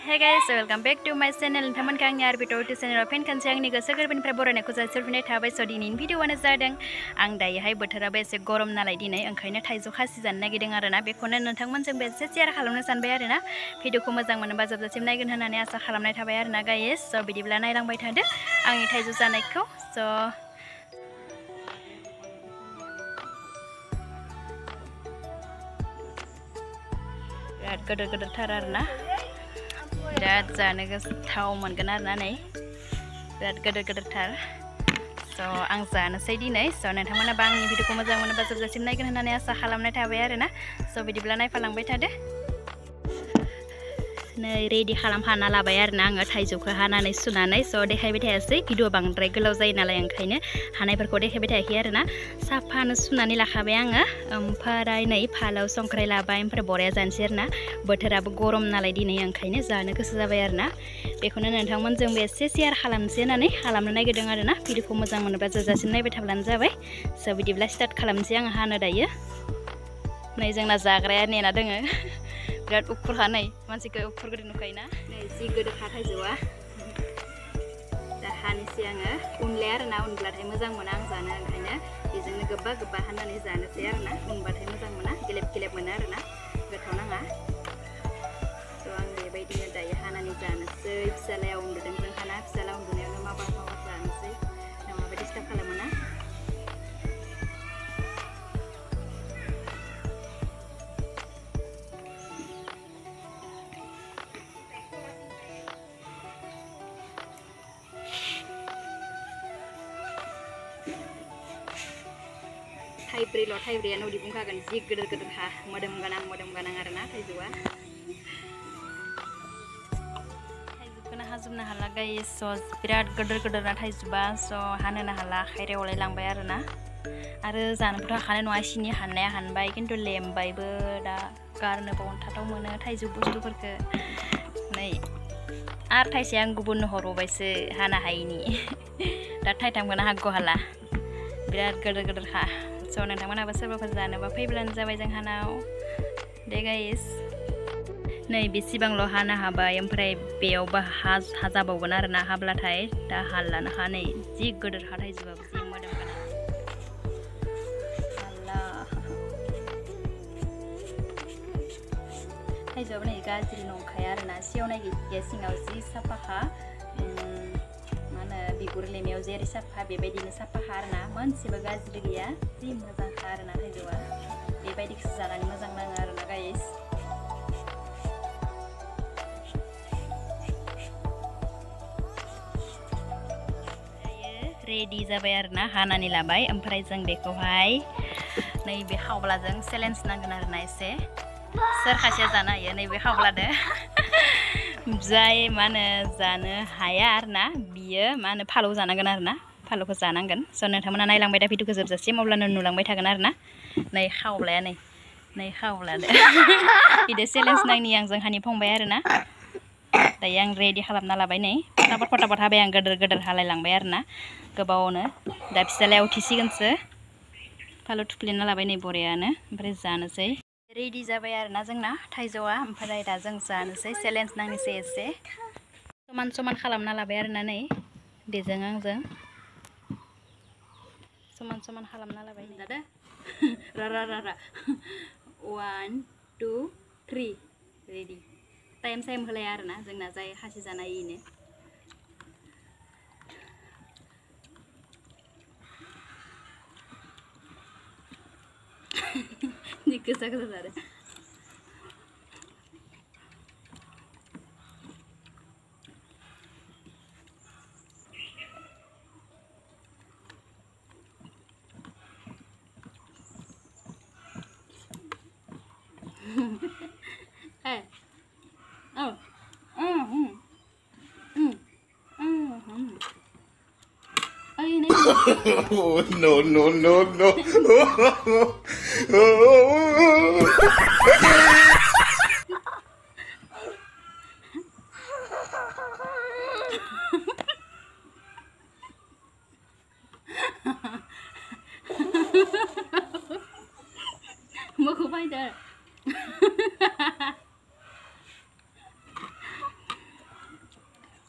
Hey guys, welcome back to my channel. Teman kang nyar video to channel pen kan siang ni gosa gerbin praborane ko jasurfine thabai so dinin video wana jadeng ang dayahay bothoraba ese gorom nalai dinai oंखायनो थाइजौ खासि जानो नागिरदों आरोना बेखौनो नोंथांमोनजों एसे शेयार खालामनो सानबाय आरोना भिडिअखौ मोजां मोनोबा जोबजासिम नायगोन होननानै आसा खालामनाय थाबाय आरोना गाइस स बिदिब्ला नायलांबाय थादो आंनि थाइजौ जानायखौ स बिराद गोदोर गोदोर थार आरोना बिराद जानो गोथाव मोनगोन आरोना नै बिराद गोदोर गोदोर थार स आं जानोसै दिनै स नोंथांमोनाबो आंनि भिडिअखौ मोजां मोनोबा जोबजासिम नायगोन होननानै आसा खालामनाय थाबाय आरोना स बिदिब्ला नायफालांबाय थादो नै रेडि खालामखाना लाबाय आरोना आङो थाइजौखौ हानानै सुनानै स देखायबाय थायासै भिडिअ बांद्राय गोलाव जायो नालाय ओंखायनो हानायफोरखौ देखायबाय थायाखै आरोना साफानो सुनानै लाखाबाय आङो ओमफ्राय नै फालौ संख्रै लाबाय ओमफ्राय बरिया जानोसै आरोना बोथोराबो गरम नालाय दिनै ओंखायनो जानो गोसो जाबाय आरोना बेखौनो नोंथांमोनजोंबो एसे शेयार खालामनोसै होननानै खालामनो नागिरदों आरोना भिडिअखौ मोजां मोनोबा जोबजासिम नायबाय थाब्लानो जाबाय स बिदिब्ला स्टार्ट खालामनोसै आङो हानो दायो नै जोंना जाग्राया नेना दोङो बिराद उखुरखा नै मानसिखौ उखुर गोदो नुखायोना नै जि गोदोखा थाइजौआ दा हानोसै आङो उनलाय आरोना उनब्लाथाय मोजां मोना आं जानो ओंखायनो बेजोंनो गोबा गोबा हाननानै जानोसै आरोना उनबाथाय मोजां मोना गेलेब गेलेब मोनो आरोना गोथाव नाङा स आं बेबायदिनो दायो हानानै जानोसै फिसालाया उन्दुदों जोंहाना फिसाला उन्दुनायावनो माबा माबा जानोसै माबायदि डिस्टार्ब खालामोना थाइब्रैयानो उदै बुंखागोन जि गोदोर गोदोर हा मोदोम गोनां आरोना थाइजौआ थाइजौखौनो हाजोबनो हाला गाइस स बिराद गोदोर गोदोरना थाइजौबा स हानोनो हाला आखाइयावलाय लांबाय आरोना आरो जानोबोथ' हाखानाय नङा सिनि हाननाया हानबाय खिन्थु लेमबायबो दा गारनोबो अनथाथाव मोनो थाइजौ बुस्थुफोरखौ नै आरो थाइसे आं गुबुननो हरबावबायसो हानो हायिनि दा थाइथामखौनो हागौ हाला बिराद गोदोर गोदोरखा स नोंथांमोनाबो सोरबाफोर जानोबा फैब्लानो जाबाय जोंहानाव दे गाइस नै बेसेबांल' हानो हाबाय ओमफ्राय बेयावबो हाजाबावगोन आरोना हाब्लाथाय दा हालानो हा नै जि गोदोर हा थाइजौआबो जि मोदोम गोनां थाइजौआबो नै गाज्रि नंखाया आरोना सेवनाय गैया सिङाव जि साफाखा बिगुर लेमायाव जेरै साफा बेबायदिनो साफाखा आरोना मोनसेबो गाज्रि गैया जि मोजांखा आरोना थाइजौआ बेबायदिखौसो जानानै मोजां नाङो आरोना गाइस रेडि जाबाय आरोना हानानै लाबाय ओमफ्राय जों बेखौहाय नैबे खावब्लाजों चेलेन्ज नांगोन आरोना एसे सोर खासेया जानो हायो नैबे खावब्लादो जाय मा होनो जानो हाया आरोना बियो मा होनो फालौ जानांगोन आरोना फालौखौ जानांगोन स नोंथांमोना नायलांबाय दा भिडिअखौ जोबजासिम अब्लानो नुलांबाय थागोन आरोना नै खावब्लाया नै खावब्लादो बिदि चेलेन्ज नायनि आं जोंहानि फंबाय आरोना दायो आं रेडि खालामना लाबाय नै फटाफट हाबाय आं गोदोर गोदोर हालायलांबाय आरोना गोबावनो दा फिसालाया उथिसिगोनसो फालौ थुफ्लेना लाबाय नै बरियानो ओमफ्राय जानोसै रेडि जाबाय आरोना जोंना थाइजौआ ओमफ्राय दा जों जानोसै चेलेन्ज नांनोसै एसे समान समान खालामना लाबाय आरोना नै बेजों आंजों समान समान खालामना लाबाय दादा रा 1 2 3 रेडि टाइम होलाया आरोना जोंना जाय खासि जानायनो गोसा गोसा जादों Oh, no. Mau kau bayar?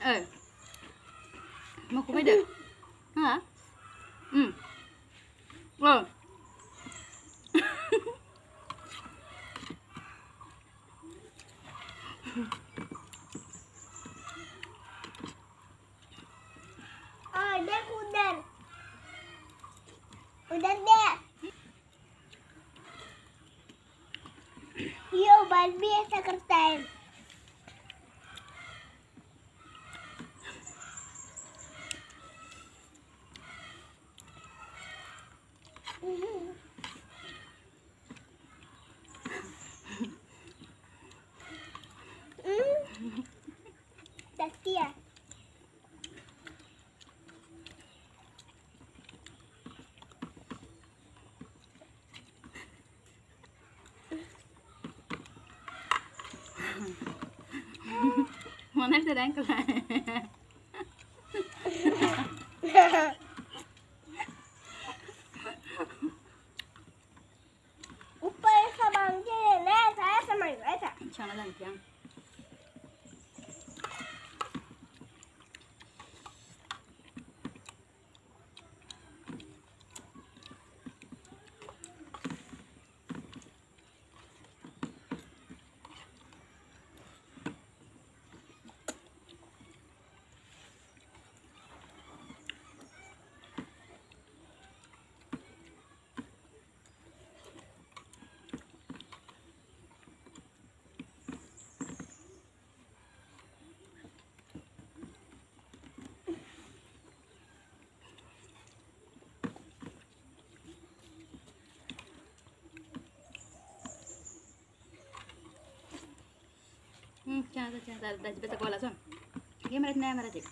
Mà cũng phải được hả? Dek udan. Udan dek. Yo, Barbie biasa kertain. Tasya. Mana bisa dan kelai. Upaya sabang je, saya sama juga. Jangan lanjang. Jangan dah baca bola son. Game red na mara dik.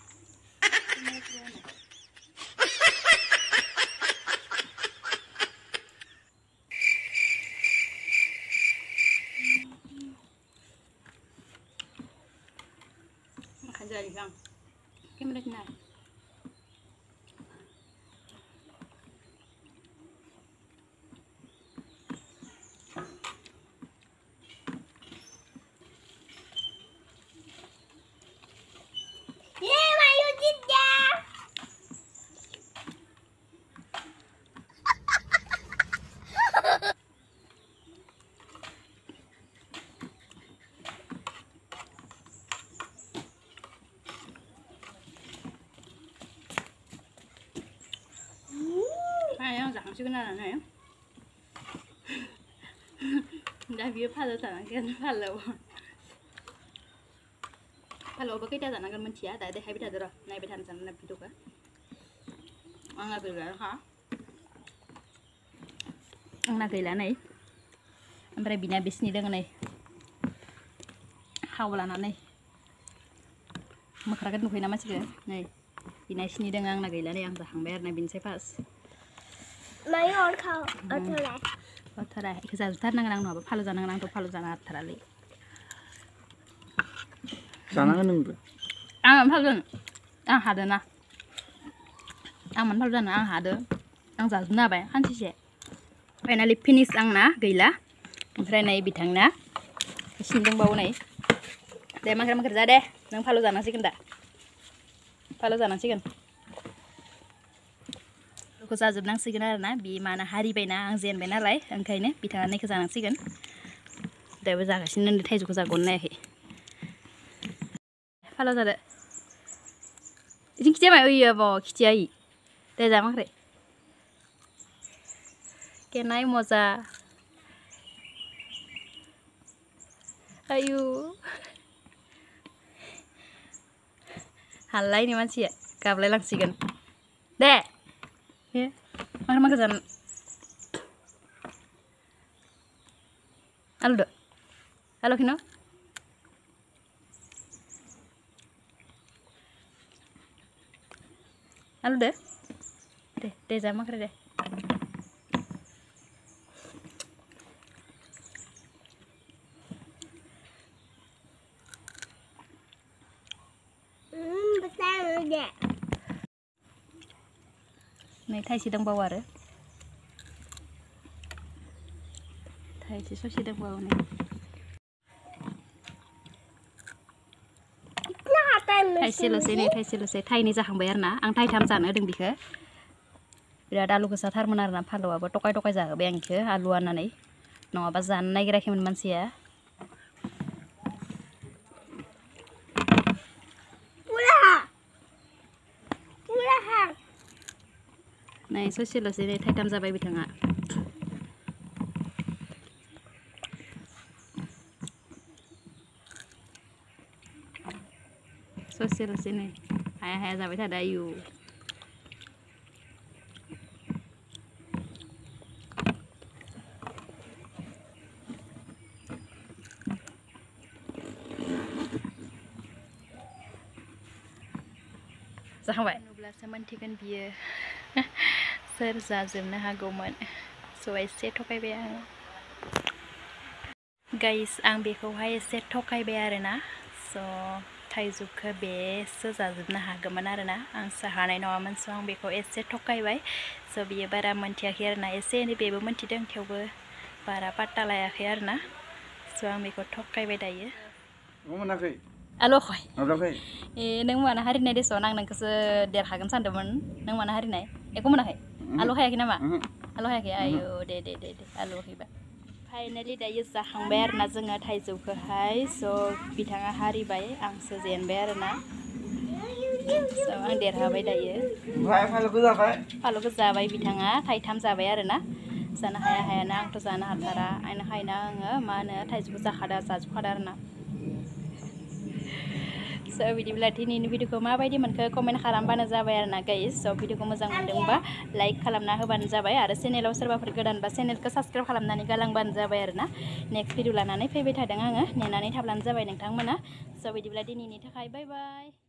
Makan jadi bang. Game red na. Yang jangan sih kena nanya ya. Dah biar palu sana kan palu. Palu apa kita sana kan mencia, dah deh habis dah dorong, naik betan sana naik itu kan. Angga gila ha? Angga gila nih. Ambil bina bisnis dengan nih. Hawalan nih. Masyarakat nuh nama sih kan, nih. Bina sini dengan angga gila nih yang sahang bayar nih bin sepas. Mayor kau, otolah. Otolah, ikut tar nang nang apa? Palu jangan nang tu palu jangan terali. Sana kan nunggu. Palu, ada na. Palu jangan ada. Jangan na bay, kan sih. Finally finish na gila. Ompray na ibitang na. Sindeng bau na. Deh makan kerja deh. Nang palu jangan sih kan dah. Palu jangan sih kan. Aku sajab nang sigen arena bi mana hari baina ang zen baina lai angkaine bitanga ne kejang sigen da bajagaसिनो नै थाइजौखौ जागोन नायाखै फाला जादो इदिं खिथिया माय ओइयो ब खिथिया इ दे जामाखै केनाय मजा आयु हालाय नि मानसिया गाबलाय लांसिगोन दे ya, makan kesan. Halo dok, halo kino. Halo deh, deh sama kere deh. Besar deh. Này thay xì đông bao à đấy thay chỉ số xì đông bao này Nah, apa थाइसेल'सै नै थाइसेल'सै थाइनै जाखांबाय आरोना आं थाइथाम जानो होदों बिखौ बिराद आलु गोसाथारमोन आरोना फालौआबो टकाय टकाय जाहोबाय आं इखो आलु होनानै नङाबा जानो नागिराखैमोन मानसिया नै ससेल'सै नै थाइथाम जाबाय बिथाङा ससेल'सै नै हाया हाया जाबाय थादो आयु जाखांबाय नुब्लासो मोनथिगोन बियो सोर जाजोबनो हागौमोन स' एसे थगायबाय आङो गाइस आं बेखौहाय एसे थगायबाय आरोना स' थाइजौखौ बेसो जाजोबनो हागौमोन आरोना आंसो हानाय नङामोन स' आं बेखौ एसे थगायबाय स' बियो बारा मोनथियाखै आरोना एसे एनै बेबो मोनथिदों थेवबो बारा पात्ता लायाखै आरोना स' आं बेखौ थगायबाय दायो आलु खय नों मानो हारिनाय देसन आं नोंखौसो देरहागोन सानदोंमोन नों मानो हारिनाय एखौ मोनाखै आलु खायाखै नामा आलु खायाखै आयु दे आलु हैबा फाइनालि दायो जाखांबाय आरोना जोङो थाइजौखौहाय स' बिथाङा हारिबाय आंसो जेनबाय आरोना स' आं देरहाबाय दायो फालुखौ जाबाय बिथाङा थाइथाम जाबाय आरोना जानो हायाना आंथ' जानो हाथारा ओंखायनो आङो मा होनो थाइजौखौ जाजोबखादो आरोना स' बिदिब्ला दिनैनि भिडिअखौ माबायदि मोनखो कमेन्ट खालामबानो जाबाय आरोना गाइस स' भिडिअखौ मोजां मोनदोंबा लाइक खालामना होबानो जाबाय आरो चेनेलाव सोरबाफोर गोदानबा चेनेलखौ साबस्क्राइब खालामनानै गालांबानो जाबाय आरोना नेक्स्ट भिडिअ लानानै फैबाय थादों आङो नेनानै थाब्लानो जाबाय नोंथांमोना स' बिदिब्ला दिनैनि थाखाय बाय बाय